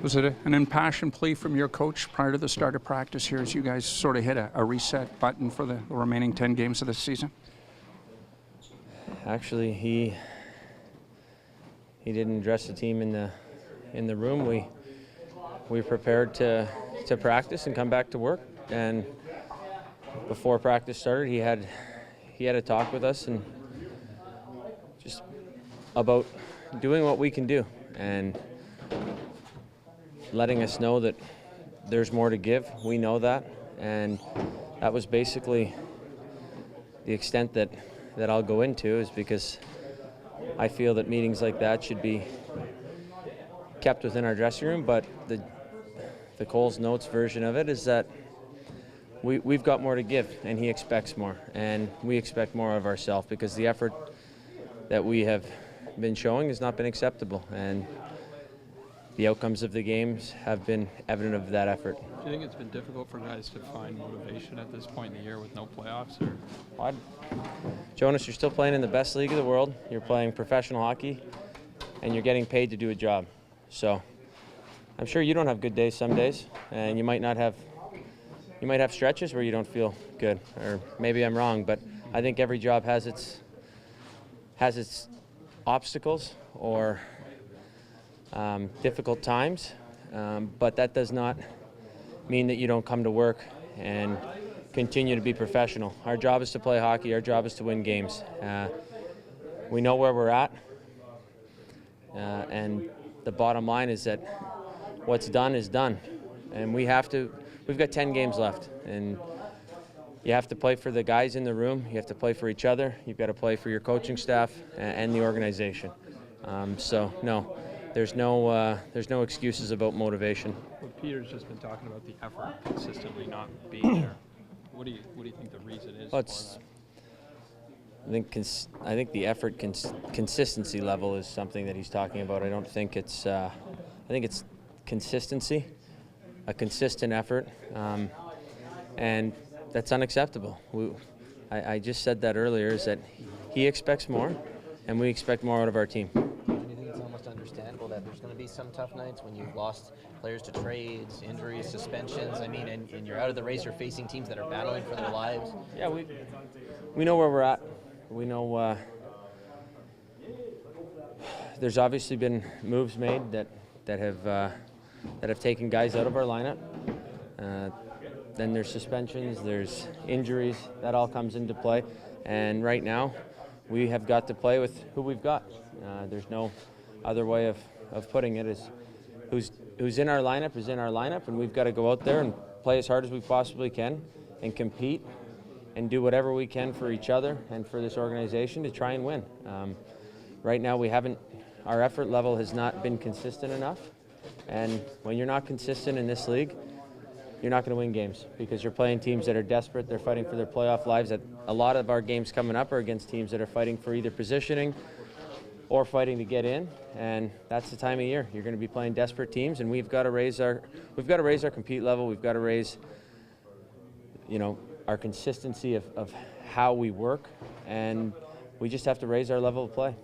Was it an impassioned plea from your coach prior to the start of practice here as you guys sort of hit a reset button for the remaining 10 games of this season? Actually, he didn't address the team in the room. We prepared to practice and come back to work. And before practice started, he had a talk with us and just about doing what we can do and letting us know that there's more to give. We know that, and that was basically the extent that I'll go into, is because I feel that meetings like that should be kept within our dressing room. But the Coles Notes version of it is that we've got more to give, and he expects more, and we expect more of ourselves because the effort that we have been showing has not been acceptable, and the outcomes of the games have been evident of that effort. Do you think it's been difficult for guys to find motivation at this point in the year with no playoffs? Or? Jonas, you're still playing in the best league of the world. You're playing professional hockey, and you're getting paid to do a job. So I'm sure you don't have good days some days, and you might have stretches where you don't feel good, or maybe I'm wrong, but I think every job has its obstacles or difficult times, but that does not mean that you don't come to work and continue to be professional. Our job is to play hockey. Our job is to win games. We know where we're at, and the bottom line is that what's done is done, and we've got 10 games left, and you have to play for the guys in the room. You have to play for each other. You've got to play for your coaching staff and the organization. So no. There's no excuses about motivation. Well, Peter's just been talking about the effort consistently not being there. What do you think the reason is for that? I think the effort consistency level is something that he's talking about. I don't think it's. I think it's consistency, a consistent effort, and that's unacceptable. I just said that earlier. Is that he expects more, and we expect more out of our team. Understandable that there's going to be some tough nights when you've lost players to trades, injuries, suspensions. I mean, and you're out of the race. You're facing teams that are battling for their lives. Yeah, we know where we're at. We know there's obviously been moves made that have taken guys out of our lineup. Then there's suspensions, there's injuries. That all comes into play. And right now, we have got to play with who we've got. There's no other way of putting it. Is who's in our lineup is in our lineup, and we've got to go out there and play as hard as we possibly can and compete and do whatever we can for each other and for this organization to try and win. Right now our effort level has not been consistent enough, and when you're not consistent in this league, you're not going to win games because you're playing teams that are desperate. They're fighting for their playoff lives. A lot of our games coming up are against teams that are fighting for either positioning or fighting to get in, and that's the time of year. You're going to be playing desperate teams, and we've got to raise our compete level. We've got to raise, our consistency of how we work, and we just have to raise our level of play.